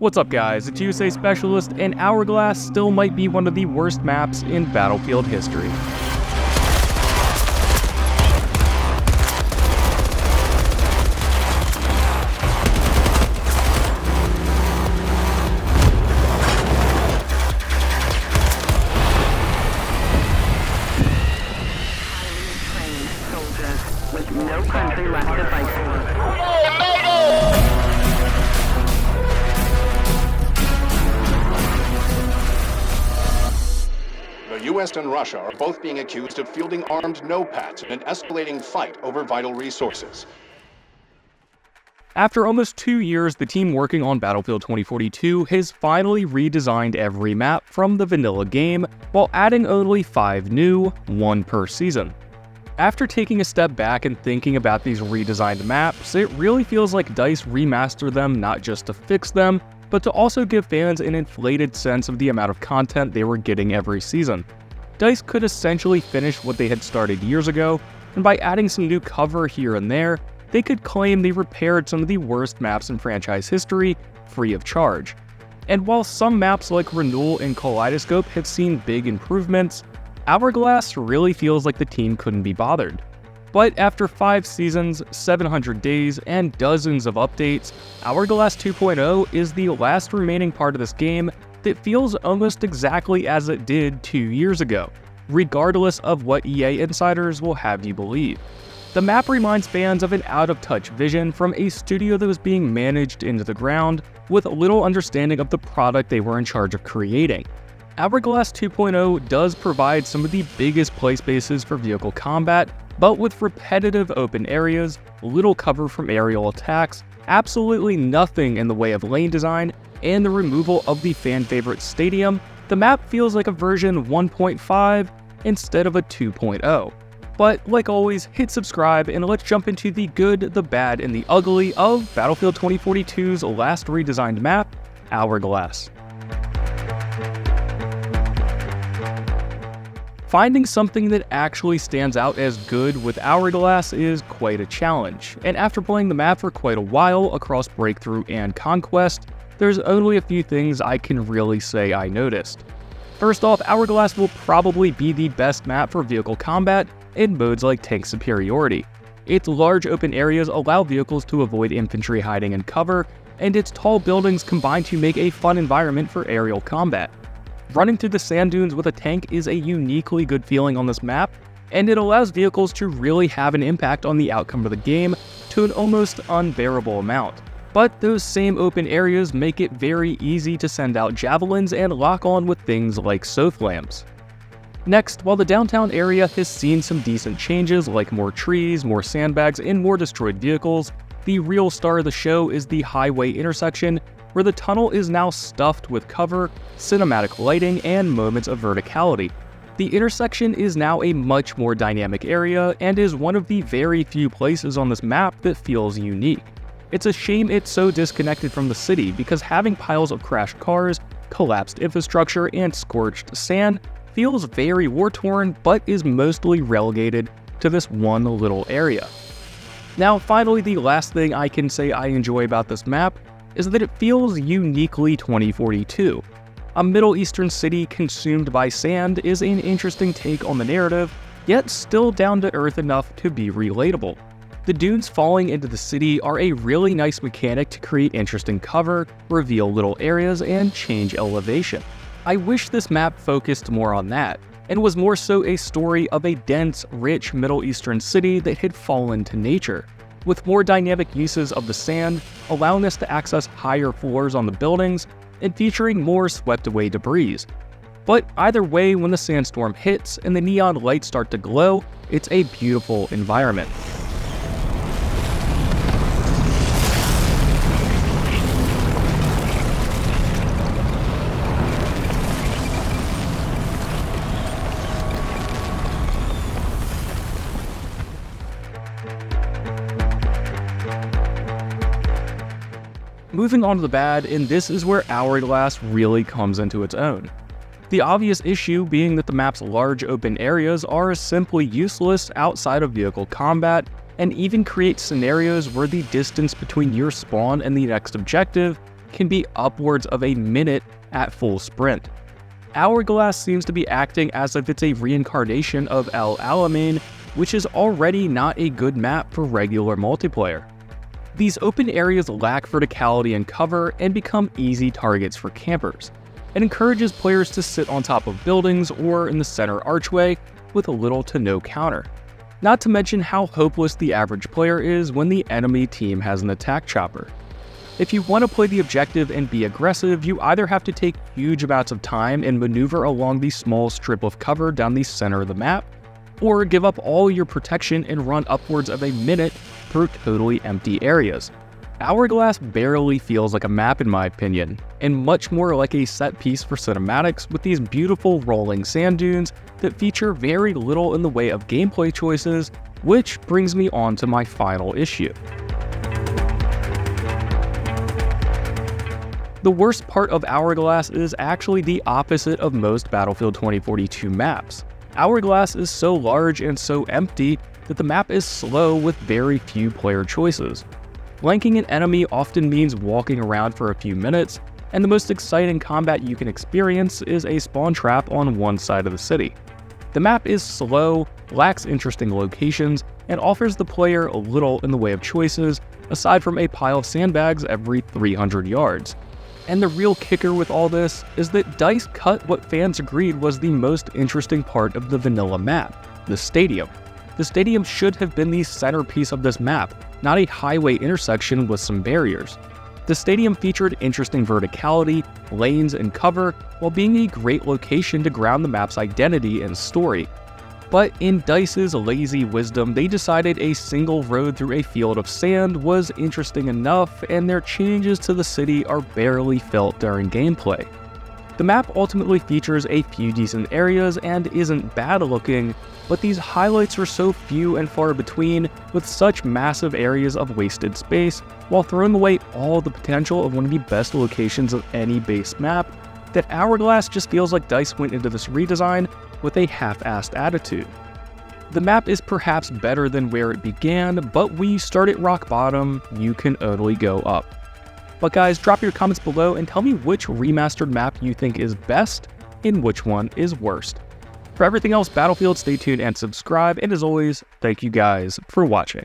What's up guys, it's USA Specialist, and Hourglass still might be one of the worst maps in Battlefield history. No country left to fight for. The U.S. and Russia are both being accused of fielding armed no-pats in an escalating fight over vital resources. After almost 2 years, the team working on Battlefield 2042 has finally redesigned every map from the vanilla game, while adding only 5 new, 1 per season. After taking a step back and thinking about these redesigned maps, it really feels like DICE remastered them not just to fix them, but to also give fans an inflated sense of the amount of content they were getting every season. DICE could essentially finish what they had started years ago, and by adding some new cover here and there, they could claim they repaired some of the worst maps in franchise history free of charge. And while some maps like Renewal and Kaleidoscope have seen big improvements, Hourglass really feels like the team couldn't be bothered. But after 5 seasons, 700 days, and dozens of updates, Hourglass 2.0 is the last remaining part of this game that feels almost exactly as it did 2 years ago, regardless of what EA insiders will have you believe. The map reminds fans of an out-of-touch vision from a studio that was being managed into the ground with little understanding of the product they were in charge of creating. Hourglass 2.0 does provide some of the biggest play spaces for vehicle combat, but with repetitive open areas, little cover from aerial attacks, absolutely nothing in the way of lane design, and the removal of the fan-favorite stadium, the map feels like a version 1.5 instead of a 2.0. But like always, hit subscribe and let's jump into the good, the bad, and the ugly of Battlefield 2042's last redesigned map, Hourglass. Finding something that actually stands out as good with Hourglass is quite a challenge, and after playing the map for quite a while across Breakthrough and Conquest, there's only a few things I can really say I noticed. First off, Hourglass will probably be the best map for vehicle combat in modes like tank superiority. Its large open areas allow vehicles to avoid infantry hiding in cover, and its tall buildings combine to make a fun environment for aerial combat. Running through the sand dunes with a tank is a uniquely good feeling on this map, and it allows vehicles to really have an impact on the outcome of the game to an almost unbearable amount. But those same open areas make it very easy to send out javelins and lock on with things like SOFLAMs. Next, while the downtown area has seen some decent changes like more trees, more sandbags, and more destroyed vehicles, the real star of the show is the highway intersection, where the tunnel is now stuffed with cover, cinematic lighting, and moments of verticality. The intersection is now a much more dynamic area and is one of the very few places on this map that feels unique. It's a shame it's so disconnected from the city because having piles of crashed cars, collapsed infrastructure, and scorched sand feels very war-torn but is mostly relegated to this one little area. Now finally, the last thing I can say I enjoy about this map is that it feels uniquely 2042. A Middle Eastern city consumed by sand is an interesting take on the narrative, yet still down to earth enough to be relatable. The dunes falling into the city are a really nice mechanic to create interesting cover, reveal little areas, and change elevation. I wish this map focused more on that, and was more so a story of a dense, rich Middle Eastern city that had fallen to nature, with more dynamic uses of the sand, allowing us to access higher floors on the buildings, and featuring more swept-away debris. But either way, when the sandstorm hits and the neon lights start to glow, it's a beautiful environment. Moving on to the bad, and this is where Hourglass really comes into its own. The obvious issue being that the map's large open areas are simply useless outside of vehicle combat, and even create scenarios where the distance between your spawn and the next objective can be upwards of a minute at full sprint. Hourglass seems to be acting as if it's a reincarnation of El Alamein, which is already not a good map for regular multiplayer. These open areas lack verticality and cover and become easy targets for campers. It encourages players to sit on top of buildings or in the center archway with little to no counter. Not to mention how hopeless the average player is when the enemy team has an attack chopper. If you want to play the objective and be aggressive, you either have to take huge amounts of time and maneuver along the small strip of cover down the center of the map, or give up all your protection and run upwards of a minute through totally empty areas. Hourglass barely feels like a map in my opinion, and much more like a set piece for cinematics with these beautiful rolling sand dunes that feature very little in the way of gameplay choices, which brings me on to my final issue. The worst part of Hourglass is actually the opposite of most Battlefield 2042 maps. Hourglass is so large and so empty that the map is slow with very few player choices. Flanking an enemy often means walking around for a few minutes, and the most exciting combat you can experience is a spawn trap on one side of the city. The map is slow, lacks interesting locations, and offers the player little in the way of choices, aside from a pile of sandbags every 300 yards. And the real kicker with all this is that DICE cut what fans agreed was the most interesting part of the vanilla map, the stadium. The stadium should have been the centerpiece of this map, not a highway intersection with some barriers. The stadium featured interesting verticality, lanes, and cover, while being a great location to ground the map's identity and story. But in DICE's lazy wisdom, they decided a single road through a field of sand was interesting enough, and their changes to the city are barely felt during gameplay. The map ultimately features a few decent areas and isn't bad looking, but these highlights are so few and far between, with such massive areas of wasted space, while throwing away all the potential of one of the best locations of any base map, that Hourglass just feels like DICE went into this redesign with a half-assed attitude. The map is perhaps better than where it began, but when you start at rock bottom, you can only go up. But guys, drop your comments below and tell me which remastered map you think is best and which one is worst. For everything else Battlefield, stay tuned and subscribe, and as always, thank you guys for watching.